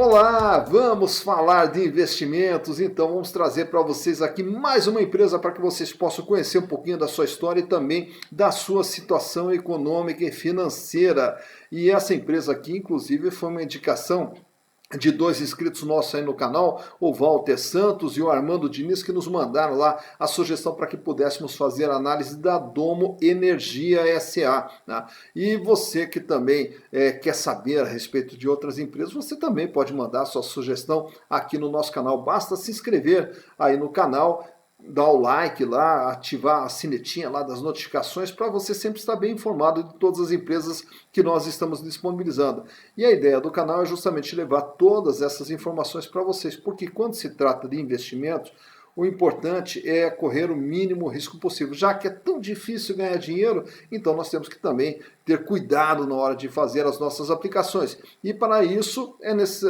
Olá, vamos falar de investimentos, então vamos trazer para vocês aqui mais uma empresa para que vocês possam conhecer um pouquinho da sua história e também da sua situação econômica e financeira. E essa empresa aqui, inclusive, foi uma indicação de dois inscritos nossos aí no canal, o Walter Santos e o Armando Diniz, que nos mandaram lá a sugestão para que pudéssemos fazer a análise da Domo Energia SA. Né? E você que também quer saber a respeito de outras empresas, você também pode mandar a sua sugestão aqui no nosso canal. Basta se inscrever aí no canal, dar o like lá, ativar a sinetinha lá das notificações para você sempre estar bem informado de todas as empresas que nós estamos disponibilizando. E a ideia do canal é justamente levar todas essas informações para vocês, porque quando se trata de investimentos, o importante é correr o mínimo risco possível. Já que é tão difícil ganhar dinheiro, então nós temos que também ter cuidado na hora de fazer as nossas aplicações. E para isso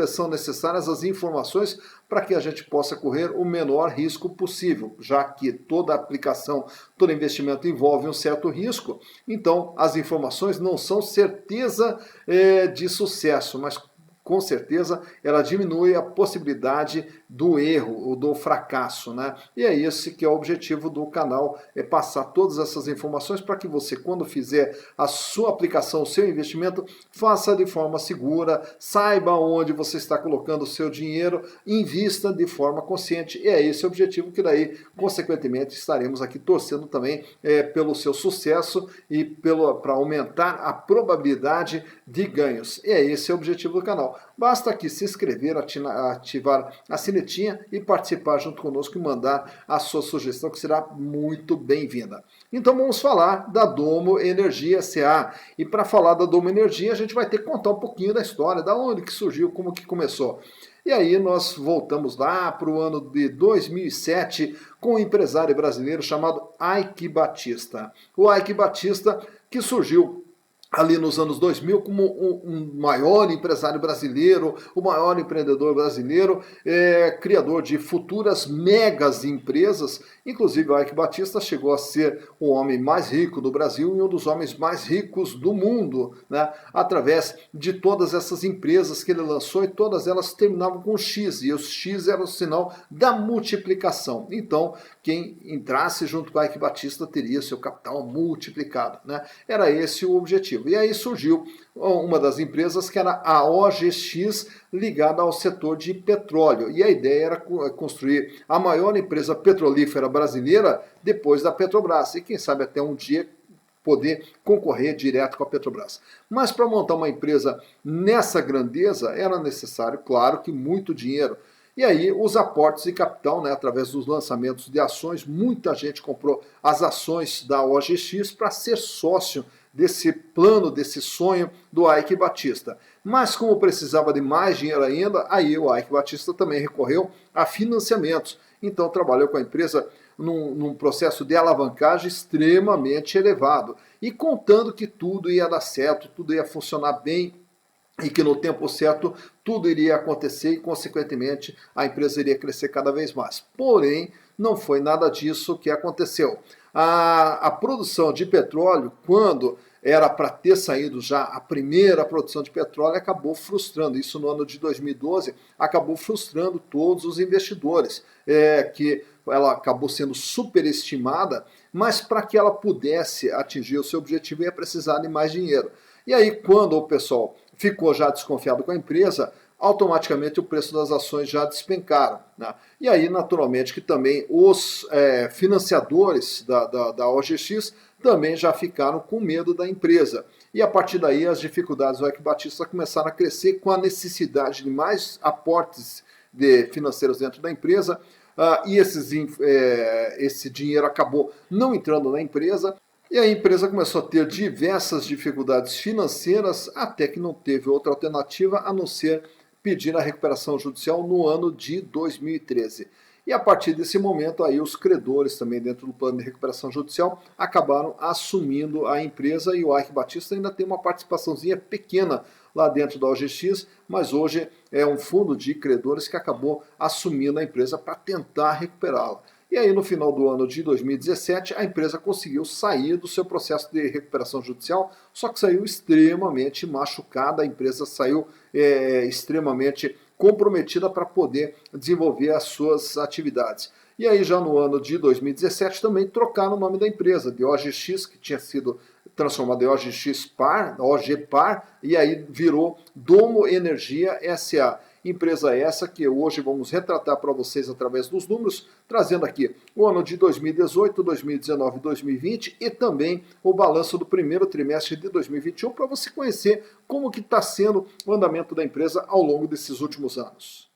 são necessárias as informações para que a gente possa correr o menor risco possível, já que toda aplicação, todo investimento envolve um certo risco. Então as informações não são certeza de sucesso, mas com certeza ela diminui a possibilidade do erro ou do fracasso, né? E é esse que é o objetivo do canal, é passar todas essas informações para que você, quando fizer a sua aplicação, o seu investimento, faça de forma segura, saiba onde você está colocando o seu dinheiro, invista de forma consciente. E é esse o objetivo que daí, consequentemente, estaremos aqui torcendo também pelo seu sucesso e para aumentar a probabilidade de ganhos. E é esse o objetivo do canal. Basta aqui se inscrever, ativar a sinetinha e participar junto conosco e mandar a sua sugestão, que será muito bem-vinda. Então vamos falar da Domo Energia SA. E para falar da Domo Energia, a gente vai ter que contar um pouquinho da história, da onde que surgiu, como que começou. E aí nós voltamos lá para o ano de 2007 com um empresário brasileiro chamado Eike Batista. O Eike Batista, que surgiu ali nos anos 2000 como um maior empresário brasileiro, o maior empreendedor brasileiro, criador de futuras megas empresas. Inclusive o Eike Batista chegou a ser o homem mais rico do Brasil e um dos homens mais ricos do mundo, né? Através de todas essas empresas que ele lançou, e todas elas terminavam com X, e o X era o sinal da multiplicação. Então, quem entrasse junto com o Eike Batista teria seu capital multiplicado, né? Era esse o objetivo. E aí surgiu uma das empresas que era a OGX, ligada ao setor de petróleo. E a ideia era construir a maior empresa petrolífera brasileira depois da Petrobras. E quem sabe até um dia poder concorrer direto com a Petrobras. Mas para montar uma empresa nessa grandeza era necessário, claro, que muito dinheiro. E aí os aportes de capital, né, através dos lançamentos de ações, muita gente comprou as ações da OGX para ser sócio desse plano, desse sonho do Eike Batista. Mas como precisava de mais dinheiro ainda, aí o Eike Batista também recorreu a financiamentos. Então trabalhou com a empresa num processo de alavancagem extremamente elevado. E contando que tudo ia dar certo, tudo ia funcionar bem, e que no tempo certo tudo iria acontecer e, consequentemente, a empresa iria crescer cada vez mais. Porém, não foi nada disso que aconteceu. A produção de petróleo, quando era para ter saído já a primeira produção de petróleo, acabou frustrando. Isso no ano de 2012, acabou frustrando todos os investidores, que ela acabou sendo superestimada, mas para que ela pudesse atingir o seu objetivo ia precisar de mais dinheiro. E aí, quando o pessoal ficou já desconfiado com a empresa, automaticamente o preço das ações já despencaram, né? E aí, naturalmente, que também os financiadores da OGX também já ficaram com medo da empresa. E a partir daí, as dificuldades do Eike Batista começaram a crescer com a necessidade de mais aportes financeiros dentro da empresa, e esse dinheiro acabou não entrando na empresa. E a empresa começou a ter diversas dificuldades financeiras, até que não teve outra alternativa a não ser pedir a recuperação judicial no ano de 2013. E a partir desse momento, aí os credores também dentro do plano de recuperação judicial acabaram assumindo a empresa, e o Eike Batista ainda tem uma participaçãozinha pequena lá dentro da OGX, mas hoje é um fundo de credores que acabou assumindo a empresa para tentar recuperá-la. E aí, no final do ano de 2017, a empresa conseguiu sair do seu processo de recuperação judicial, só que saiu extremamente machucada, a empresa saiu extremamente comprometida para poder desenvolver as suas atividades. E aí já no ano de 2017 também trocaram o nome da empresa, de OGX, que tinha sido transformada em OGX Par, OGPar, e aí virou Domo Energia SA. Empresa essa que hoje vamos retratar para vocês através dos números, trazendo aqui o ano de 2018, 2019 e 2020 e também o balanço do primeiro trimestre de 2021 para você conhecer como que está sendo o andamento da empresa ao longo desses últimos anos.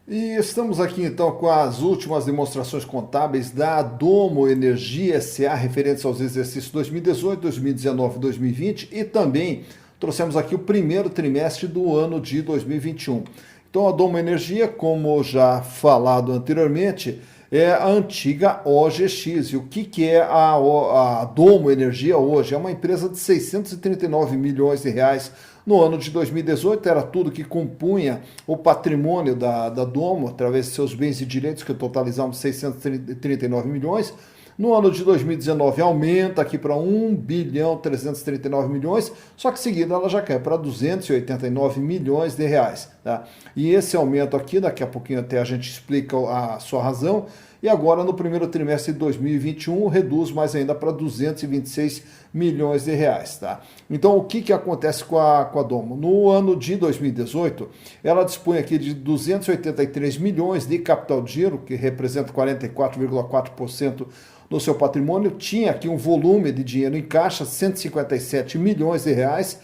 E estamos aqui então com as últimas demonstrações contábeis da Domo Energia SA referentes aos exercícios 2018, 2019 e 2020 e também trouxemos aqui o primeiro trimestre do ano de 2021. Então a Domo Energia, como já falado anteriormente, é a antiga OGX. E o que é a Domo Energia hoje? É uma empresa de 639 milhões de reais no ano de 2018, era tudo que compunha o patrimônio da Domo, através de seus bens e direitos, que totalizavam 639 milhões. No ano de 2019 aumenta aqui para 1 bilhão 339 milhões, só que em seguida ela já cai para 289 milhões de reais. Tá? E esse aumento aqui, daqui a pouquinho até a gente explica a sua razão, e agora no primeiro trimestre de 2021 reduz mais ainda para 226 milhões de reais. Tá? Então o que acontece com a Domo? No ano de 2018, ela dispõe aqui de 283 milhões de capital de giro, que representa 44,4% do seu patrimônio, tinha aqui um volume de dinheiro em caixa, 157 milhões de reais,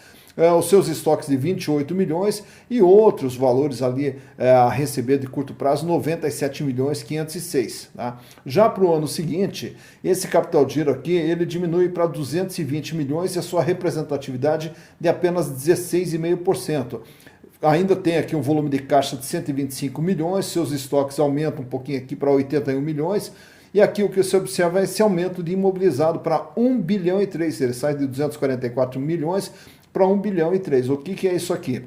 os seus estoques de 28 milhões e outros valores ali a receber de curto prazo, 97 milhões 506. Tá? Já para o ano seguinte, esse capital de giro aqui, ele diminui para 220 milhões e a sua representatividade de apenas 16,5%. Ainda tem aqui um volume de caixa de 125 milhões, seus estoques aumentam um pouquinho aqui para 81 milhões, e aqui o que você observa é esse aumento de imobilizado para 1 bilhão e 3, ele sai de 244 milhões para 1 bilhão e 3. O que é isso aqui?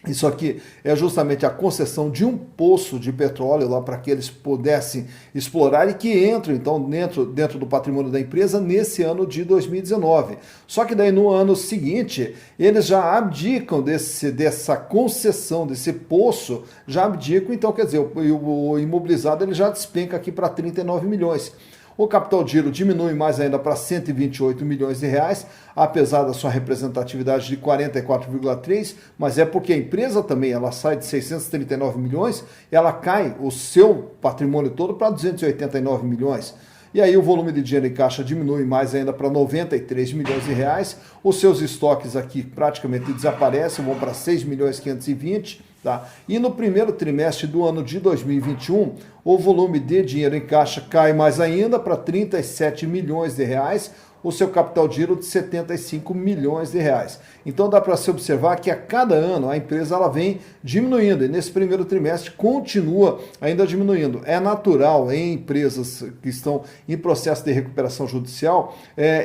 Isso aqui é justamente a concessão de um poço de petróleo lá para que eles pudessem explorar e que entram então dentro do patrimônio da empresa nesse ano de 2019. Só que daí no ano seguinte eles já abdicam dessa concessão, desse poço, já abdicam, então quer dizer, o imobilizado ele já despenca aqui para 39 milhões. O capital de giro diminui mais ainda para 128 milhões de reais, apesar da sua representatividade de 44,3%, mas é porque a empresa também ela sai de 639 milhões, ela cai o seu patrimônio todo para 289 milhões. E aí o volume de dinheiro em caixa diminui mais ainda para 93 milhões de reais, os seus estoques aqui praticamente desaparecem, vão para 6 milhões 520. Tá? E no primeiro trimestre do ano de 2021, o volume de dinheiro em caixa cai mais ainda para 37 milhões de reais, o seu capital de giro de 75 milhões de reais. Então dá para se observar que a cada ano a empresa ela vem diminuindo e nesse primeiro trimestre continua ainda diminuindo. É natural em empresas que estão em processo de recuperação judicial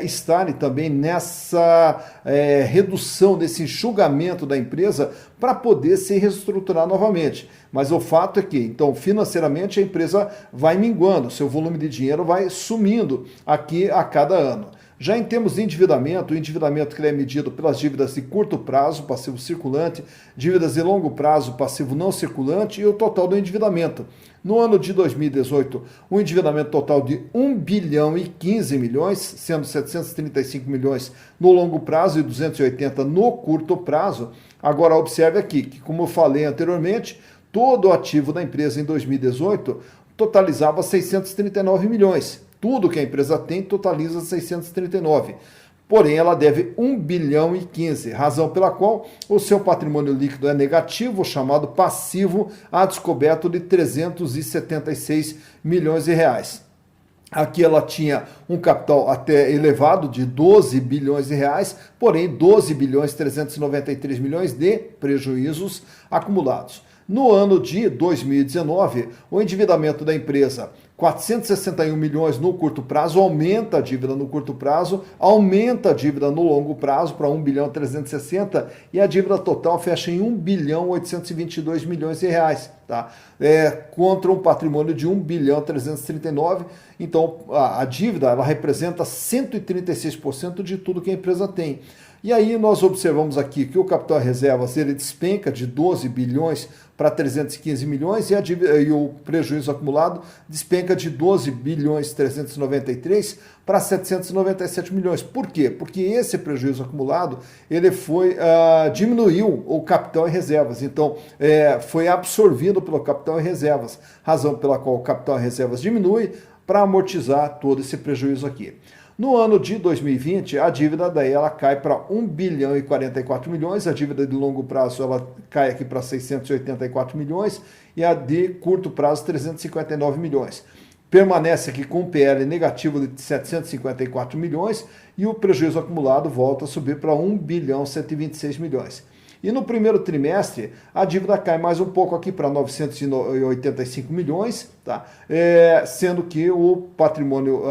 estarem também nessa redução, desse enxugamento da empresa para poder se reestruturar novamente. Mas o fato é que, então, financeiramente a empresa vai minguando, seu volume de dinheiro vai sumindo aqui a cada ano. Já em termos de endividamento, o endividamento que ele é medido pelas dívidas de curto prazo, passivo circulante, dívidas de longo prazo, passivo não circulante e o total do endividamento. No ano de 2018, um endividamento total de 1 bilhão e 15 milhões, sendo 735 milhões no longo prazo e 280 no curto prazo. Agora observe aqui que, como eu falei anteriormente, todo o ativo da empresa em 2018 totalizava 639 milhões. Tudo que a empresa tem totaliza 639. Porém, ela deve 1 bilhão e 15, razão pela qual o seu patrimônio líquido é negativo, chamado passivo a descoberto de 376 milhões de reais. Aqui ela tinha um capital até elevado de 12 bilhões de reais, porém 12 bilhões 393 milhões de prejuízos acumulados. No ano de 2019, o endividamento da empresa, 461 milhões no curto prazo, aumenta a dívida no curto prazo, aumenta a dívida no longo prazo para 1 bilhão 360 e a dívida total fecha em 1 bilhão 822 milhões de reais, tá? Contra um patrimônio de 1 bilhão 339, então a dívida ela representa 136% de tudo que a empresa tem. E aí nós observamos aqui que o capital reservas ele despenca de 12 bilhões para 315 milhões e o prejuízo acumulado despenca de 12 bilhões 393 para 797 milhões. Por quê? Porque esse prejuízo acumulado ele diminuiu o capital em reservas, então foi absorvido pelo capital em reservas, razão pela qual o capital em reservas diminui para amortizar todo esse prejuízo aqui. No ano de 2020, a dívida daí ela cai para 1 bilhão e 44 milhões, a dívida de longo prazo ela cai aqui para 684 milhões e a de curto prazo 359 milhões. Permanece aqui com um PL negativo de 754 milhões e o prejuízo acumulado volta a subir para 1 bilhão 126 milhões. E no primeiro trimestre, a dívida cai mais um pouco aqui para 985 milhões, tá? Sendo que o patrimônio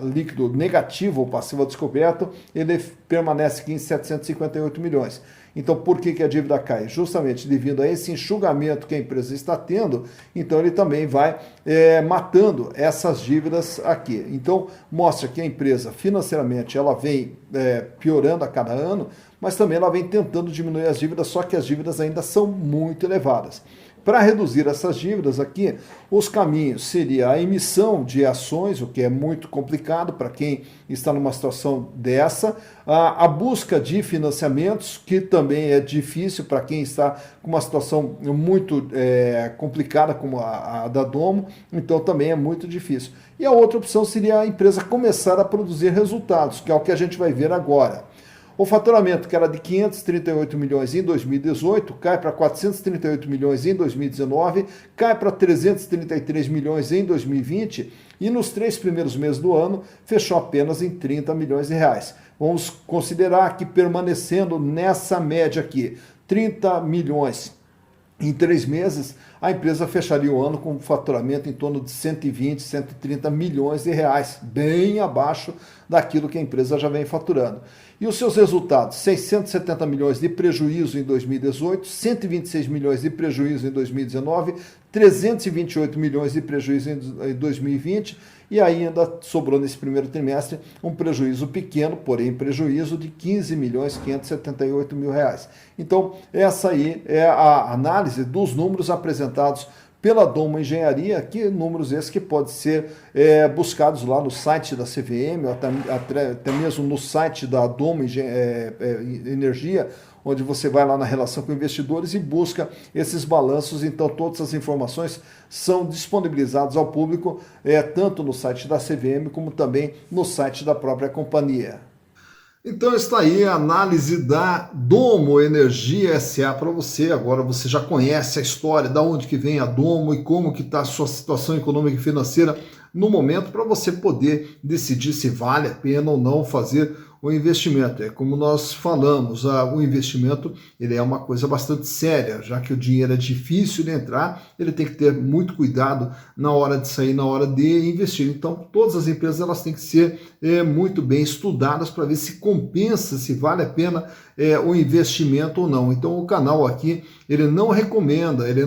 líquido negativo, ou passivo a descoberto, ele permanece aqui em 758 milhões. Então, por que a dívida cai? Justamente devido a esse enxugamento que a empresa está tendo, então ele também vai matando essas dívidas aqui. Então, mostra que a empresa financeiramente ela vem piorando a cada ano, mas também ela vem tentando diminuir as dívidas, só que as dívidas ainda são muito elevadas. Para reduzir essas dívidas aqui, os caminhos seria a emissão de ações, o que é muito complicado para quem está numa situação dessa, a busca de financiamentos, que também é difícil para quem está com uma situação muito complicada como a da Domo, então também é muito difícil. E a outra opção seria a empresa começar a produzir resultados, que é o que a gente vai ver agora. O faturamento, que era de 538 milhões em 2018, cai para 438 milhões em 2019, cai para 333 milhões em 2020 e nos 3 primeiros meses do ano fechou apenas em 30 milhões de reais. Vamos considerar que permanecendo nessa média aqui, 30 milhões em 3 meses, a empresa fecharia o ano com um faturamento em torno de 120, 130 milhões de reais, bem abaixo daquilo que a empresa já vem faturando. E os seus resultados, 670 milhões de prejuízo em 2018, 126 milhões de prejuízo em 2019, 328 milhões de prejuízo em 2020 e ainda sobrou nesse primeiro trimestre um prejuízo pequeno, porém prejuízo de 15 milhões 578 mil reais. Então, essa aí é a análise dos números apresentados pela Domo Engenharia, que números esses que podem ser buscados lá no site da CVM, ou até mesmo no site da Domo Energia, onde você vai lá na relação com investidores e busca esses balanços. Então todas as informações são disponibilizadas ao público, tanto no site da CVM como também no site da própria companhia. Então está aí a análise da Domo Energia SA para você. Agora você já conhece a história, da onde que vem a Domo e como que está a sua situação econômica e financeira no momento, para você poder decidir se vale a pena ou não fazer o investimento. É como nós falamos, o investimento ele é uma coisa bastante séria, já que o dinheiro é difícil de entrar, ele tem que ter muito cuidado na hora de sair, na hora de investir. Então todas as empresas elas têm que ser muito bem estudadas para ver se compensa, se vale a pena o investimento ou não. Então o canal aqui ele não recomenda, ele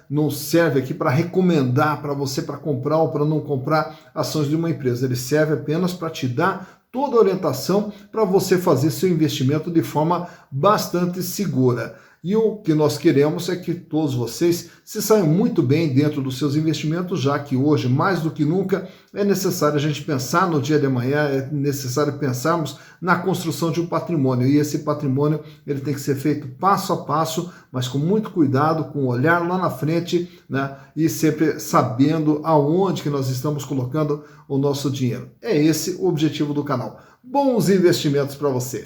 não serve aqui para recomendar para você para comprar ou para não comprar ações de uma empresa, ele serve apenas para te dar toda a orientação para você fazer seu investimento de forma bastante segura. E o que nós queremos é que todos vocês se saiam muito bem dentro dos seus investimentos, já que hoje, mais do que nunca, é necessário a gente pensar no dia de amanhã, é necessário pensarmos na construção de um patrimônio. E esse patrimônio ele tem que ser feito passo a passo, mas com muito cuidado, com um olhar lá na frente, né? E sempre sabendo aonde que nós estamos colocando o nosso dinheiro. É esse o objetivo do canal. Bons investimentos para você!